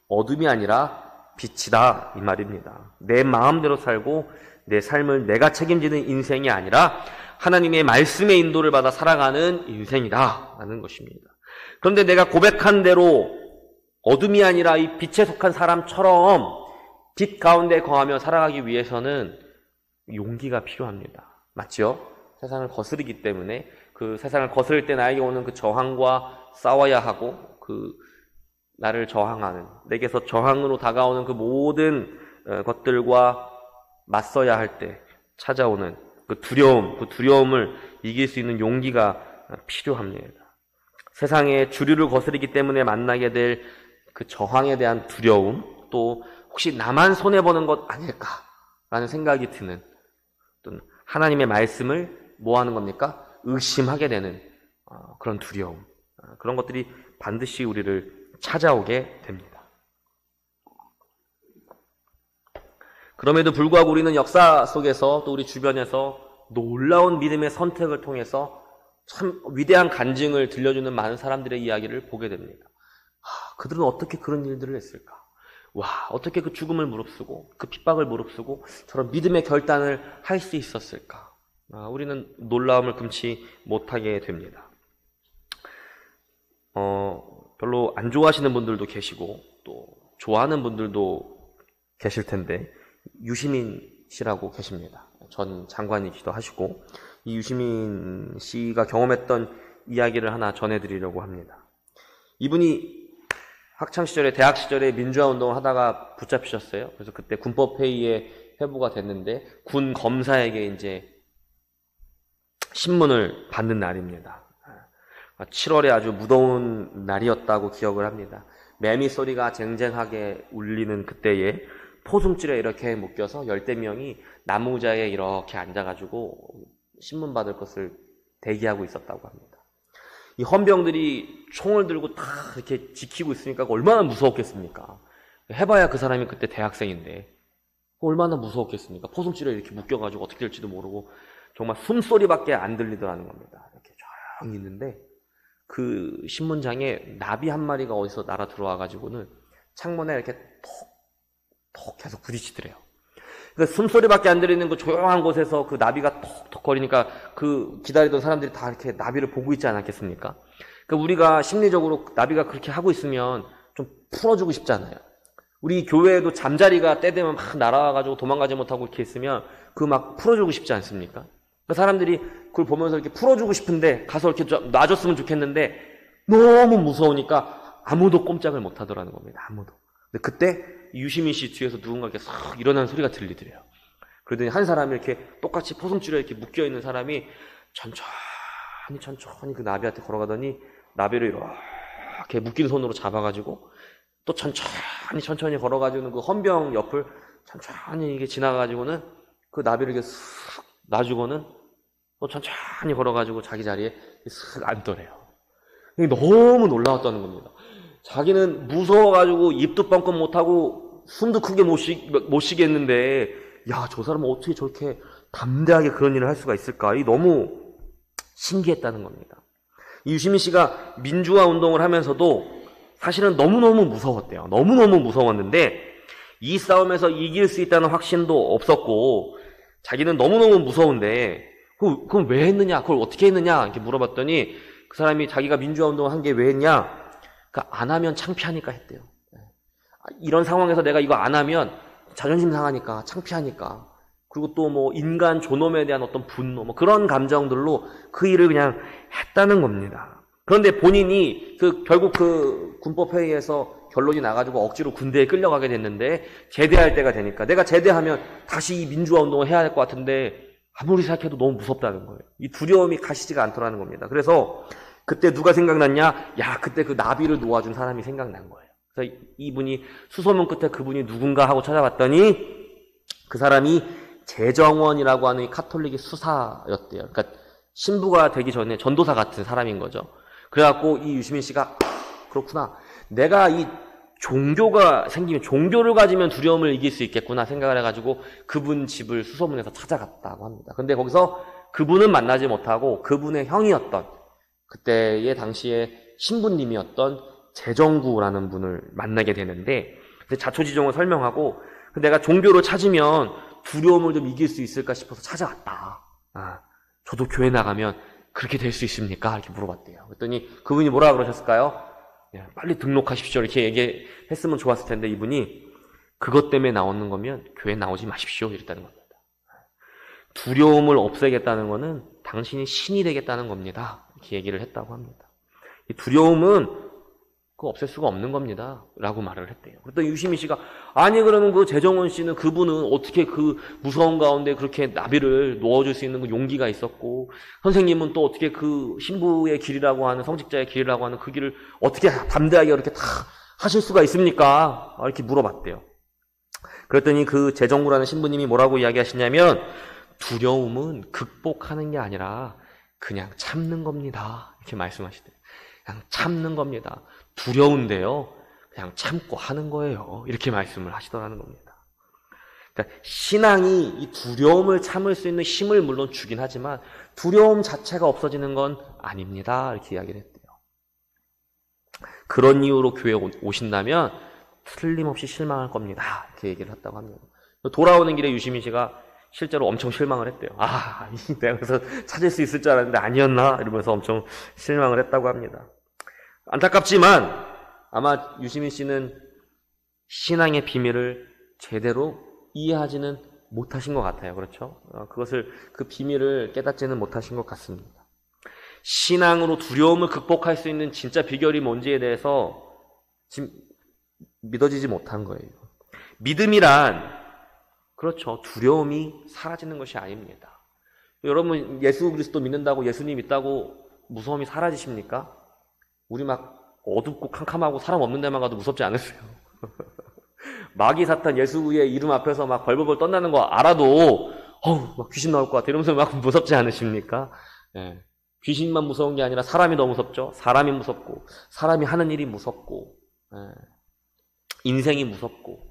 어둠이 아니라 빛이다 이 말입니다. 내 마음대로 살고 내 삶을 내가 책임지는 인생이 아니라 하나님의 말씀의 인도를 받아 살아가는 인생이다 라는 것입니다. 그런데 내가 고백한 대로 어둠이 아니라 이 빛에 속한 사람처럼 빛 가운데 거하며 살아가기 위해서는 용기가 필요합니다. 맞죠? 세상을 거스르기 때문에 그 세상을 거스를 때 나에게 오는 그 저항과 싸워야 하고 그 나를 저항하는, 내게서 저항으로 다가오는 그 모든 것들과 맞서야 할 때 찾아오는 그 두려움을 이길 수 있는 용기가 필요합니다. 세상의 주류를 거스르기 때문에 만나게 될 그 저항에 대한 두려움, 또 혹시 나만 손해보는 것 아닐까라는 생각이 드는, 또 하나님의 말씀을 뭐 하는 겁니까? 의심하게 되는 그런 두려움, 그런 것들이 반드시 우리를 찾아오게 됩니다. 그럼에도 불구하고 우리는 역사 속에서 또 우리 주변에서 놀라운 믿음의 선택을 통해서 참 위대한 간증을 들려주는 많은 사람들의 이야기를 보게 됩니다. 그들은 어떻게 그런 일들을 했을까? 어떻게 그 죽음을 무릅쓰고 그 핍박을 무릅쓰고 저런 믿음의 결단을 할 수 있었을까? 우리는 놀라움을 금치 못하게 됩니다. 별로 안 좋아하시는 분들도 계시고 또 좋아하는 분들도 계실 텐데, 유시민 씨라고 계십니다. 전 장관이기도 하시고, 이 유시민 씨가 경험했던 이야기를 하나 전해드리려고 합니다. 이분이 학창시절에, 대학시절에 민주화운동을 하다가 붙잡히셨어요. 그래서 그때 군법회의에 회부가 됐는데 군 검사에게 이제 신문을 받는 날입니다. 7월에 아주 무더운 날이었다고 기억을 합니다. 매미 소리가 쟁쟁하게 울리는 그때에 포승줄에 이렇게 묶여서 열댓 명이 나무 의자에 이렇게 앉아가지고 신문 받을 것을 대기하고 있었다고 합니다. 이 헌병들이 총을 들고 다 이렇게 지키고 있으니까 얼마나 무서웠겠습니까? 해봐야 그 사람이 그때 대학생인데 얼마나 무서웠겠습니까? 포승줄에 이렇게 묶여가지고 어떻게 될지도 모르고 정말 숨소리밖에 안 들리더라는 겁니다. 이렇게 조용히 있는데 그 신문장에 나비 한 마리가 어디서 날아 들어와가지고는 창문에 이렇게 톡 계속 부딪히더래요. 그러니까 숨소리밖에 안 들리는 그 조용한 곳에서 그 나비가 톡톡 거리니까 그 기다리던 사람들이 다 이렇게 나비를 보고 있지 않았겠습니까? 그러니까 우리가 심리적으로 나비가 그렇게 하고 있으면 좀 풀어주고 싶잖아요. 우리 교회에도 잠자리가 때 되면 막 날아와가지고 도망가지 못하고 이렇게 있으면 그 막 풀어주고 싶지 않습니까? 그러니까 사람들이 그걸 보면서 이렇게 풀어주고 싶은데 가서 이렇게 놔줬으면 좋겠는데 너무 무서우니까 아무도 꼼짝을 못 하더라는 겁니다. 아무도. 근데 그때 유시민 씨 뒤에서 누군가 이렇게 싹 일어나는 소리가 들리더래요. 그러더니 한 사람이 이렇게 똑같이 포승줄에 이렇게 묶여있는 사람이 천천히 그 나비한테 걸어가더니 나비를 이렇게 묶인 손으로 잡아가지고 또 천천히 걸어가지고는 그 헌병 옆을 천천히 이게 지나가가지고는 그 나비를 이렇게 쓱 놔주고는 또 천천히 걸어가지고 자기 자리에 쓱 앉더래요. 너무 놀라웠다는 겁니다. 자기는 무서워가지고 입도 뻥끗 못하고 숨도 크게 못 쉬겠는데 저 사람은 어떻게 저렇게 담대하게 그런 일을 할 수가 있을까? 이 너무 신기했다는 겁니다. 이 유시민 씨가 민주화 운동을 하면서도 사실은 너무너무 무서웠대요. 너무너무 무서웠는데 이 싸움에서 이길 수 있다는 확신도 없었고 자기는 너무너무 무서운데 그럼 왜 했느냐? 그걸 어떻게 했느냐? 이렇게 물어봤더니 그 사람이 자기가 민주화 운동을 한 게 왜 했냐? 안 하면 창피하니까 했대요. 이런 상황에서 내가 이거 안 하면 자존심 상하니까, 창피하니까. 그리고 또 뭐 인간 존엄에 대한 어떤 분노, 뭐 그런 감정들로 그 일을 그냥 했다는 겁니다. 그런데 본인이 결국 그 군법회의에서 결론이 나가지고 억지로 군대에 끌려가게 됐는데 제대할 때가 되니까 내가 제대하면 다시 이 민주화 운동을 해야 될 것 같은데 아무리 생각해도 너무 무섭다는 거예요. 이 두려움이 가시지가 않더라는 겁니다. 그래서 그때 누가 생각났냐? 그때 그 나비를 놓아준 사람이 생각난 거예요. 그래서 이분이 수소문 끝에 그분이 누군가 하고 찾아봤더니 그 사람이 재정원이라고 하는 이 카톨릭의 수사였대요. 그러니까 신부가 되기 전에 전도사 같은 사람인 거죠. 그래갖고 이 유시민 씨가 그렇구나. 내가 이 종교가 생기면 종교를 가지면 두려움을 이길 수 있겠구나 생각을 해가지고 그분 집을 수소문해서 찾아갔다고 합니다. 근데 거기서 그분은 만나지 못하고 그분의 형이었던 그때의 당시에 신부님이었던 제정구라는 분을 만나게 되는데 자초지종을 설명하고 내가 종교를 찾으면 두려움을 좀 이길 수 있을까 싶어서 찾아왔다. 저도 교회 나가면 그렇게 될 수 있습니까? 이렇게 물어봤대요. 그랬더니 그분이 뭐라 그러셨을까요? 빨리 등록하십시오. 이렇게 얘기했으면 좋았을 텐데 이분이 그것 때문에 나오는 거면 교회 나오지 마십시오. 이랬다는 겁니다. 두려움을 없애겠다는 것은 당신이 신이 되겠다는 겁니다. 이렇게 얘기를 했다고 합니다. 이 두려움은 그거 없앨 수가 없는 겁니다. 라고 말을 했대요. 그랬더니 유시민 씨가 아니 그러면 그 재정원 씨는 그분은 어떻게 그 무서운 가운데 그렇게 나비를 놓아줄 수 있는 그 용기가 있었고 선생님은 또 어떻게 그 신부의 길이라고 하는 성직자의 길이라고 하는 그 길을 어떻게 담대하게 그렇게 다 하실 수가 있습니까? 이렇게 물어봤대요. 그랬더니 그 재정구라는 신부님이 뭐라고 이야기하시냐면 두려움은 극복하는 게 아니라 그냥 참는 겁니다. 이렇게 말씀하시대요. 그냥 참는 겁니다. 두려운데요. 그냥 참고 하는 거예요. 이렇게 말씀을 하시더라는 겁니다. 그러니까 신앙이 이 두려움을 참을 수 있는 힘을 물론 주긴 하지만 두려움 자체가 없어지는 건 아닙니다. 이렇게 이야기를 했대요. 그런 이유로 교회에 오신다면 틀림없이 실망할 겁니다. 이렇게 얘기를 했다고 합니다. 돌아오는 길에 유시민 씨가 실제로 엄청 실망을 했대요. 내가 그래서 찾을 수 있을 줄 알았는데 아니었나? 이러면서 엄청 실망을 했다고 합니다. 안타깝지만 아마 유시민 씨는 신앙의 비밀을 제대로 이해하지는 못하신 것 같아요. 그렇죠? 그 비밀을 깨닫지는 못하신 것 같습니다. 신앙으로 두려움을 극복할 수 있는 진짜 비결이 뭔지에 대해서 지금 믿어지지 못한 거예요. 믿음이란 그렇죠. 두려움이 사라지는 것이 아닙니다. 여러분 예수 그리스도 믿는다고 예수님 믿다고 무서움이 사라지십니까? 우리 막 어둡고 캄캄하고 사람 없는 데만 가도 무섭지 않으세요? 마귀 사탄 예수의 이름 앞에서 막 벌벌벌 떤다는 거 알아도 막 귀신 나올 것 같아 이러면서 막 무섭지 않으십니까? 귀신만 무서운 게 아니라 사람이 더 무섭죠. 사람이 무섭고 사람이 하는 일이 무섭고 인생이 무섭고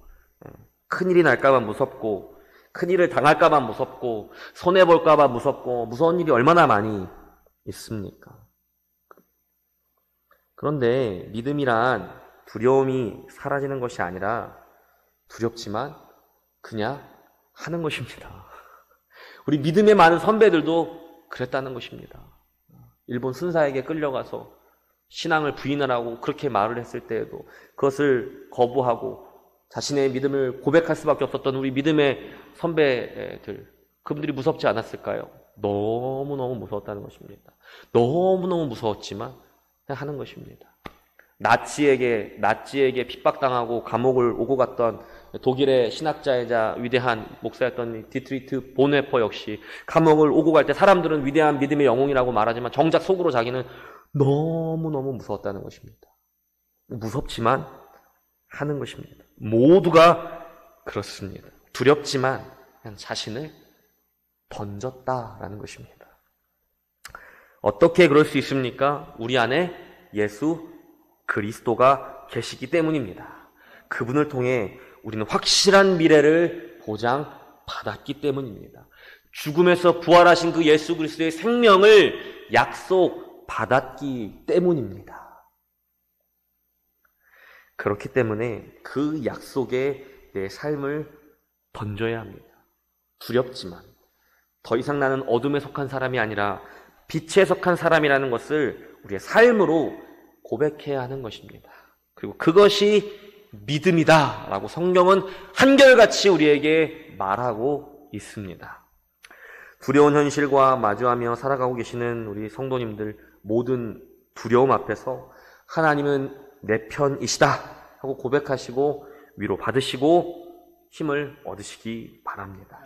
큰일이 날까봐 무섭고 큰일을 당할까봐 무섭고 손해볼까봐 무섭고 무서운 일이 얼마나 많이 있습니까? 그런데 믿음이란 두려움이 사라지는 것이 아니라 두렵지만 그냥 하는 것입니다. 우리 믿음의 많은 선배들도 그랬다는 것입니다. 일본 순사에게 끌려가서 신앙을 부인하라고 그렇게 말을 했을 때에도 그것을 거부하고 자신의 믿음을 고백할 수밖에 없었던 우리 믿음의 선배들, 그분들이 무섭지 않았을까요? 너무너무 무서웠다는 것입니다. 너무너무 무서웠지만 그냥 하는 것입니다. 나치에게 핍박당하고 감옥을 오고 갔던 독일의 신학자이자 위대한 목사였던 디트리트 본웨퍼 역시 감옥을 오고 갈 때 사람들은 위대한 믿음의 영웅이라고 말하지만 정작 속으로 자기는 너무너무 무서웠다는 것입니다. 무섭지만 하는 것입니다. 모두가 그렇습니다. 두렵지만 그냥 자신을 던졌다라는 것입니다. 어떻게 그럴 수 있습니까? 우리 안에 예수 그리스도가 계시기 때문입니다. 그분을 통해 우리는 확실한 미래를 보장받았기 때문입니다. 죽음에서 부활하신 그 예수 그리스도의 생명을 약속받았기 때문입니다. 그렇기 때문에 그 약속에 내 삶을 던져야 합니다. 두렵지만 더 이상 나는 어둠에 속한 사람이 아니라 빛에 속한 사람이라는 것을 우리의 삶으로 고백해야 하는 것입니다. 그리고 그것이 믿음이다 라고 성경은 한결같이 우리에게 말하고 있습니다. 두려운 현실과 마주하며 살아가고 계시는 우리 성도님들 모든 두려움 앞에서 하나님은 내 편이시다 하고 고백하시고 위로 받으시고 힘을 얻으시기 바랍니다.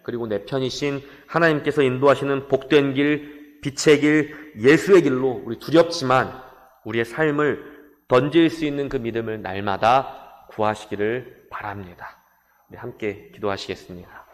그리고 내 편이신 하나님께서 인도하시는 복된 길, 빛의 길, 예수의 길로 우리 두렵지만 우리의 삶을 던질 수 있는 그 믿음을 날마다 구하시기를 바랍니다. 우리 함께 기도하시겠습니다.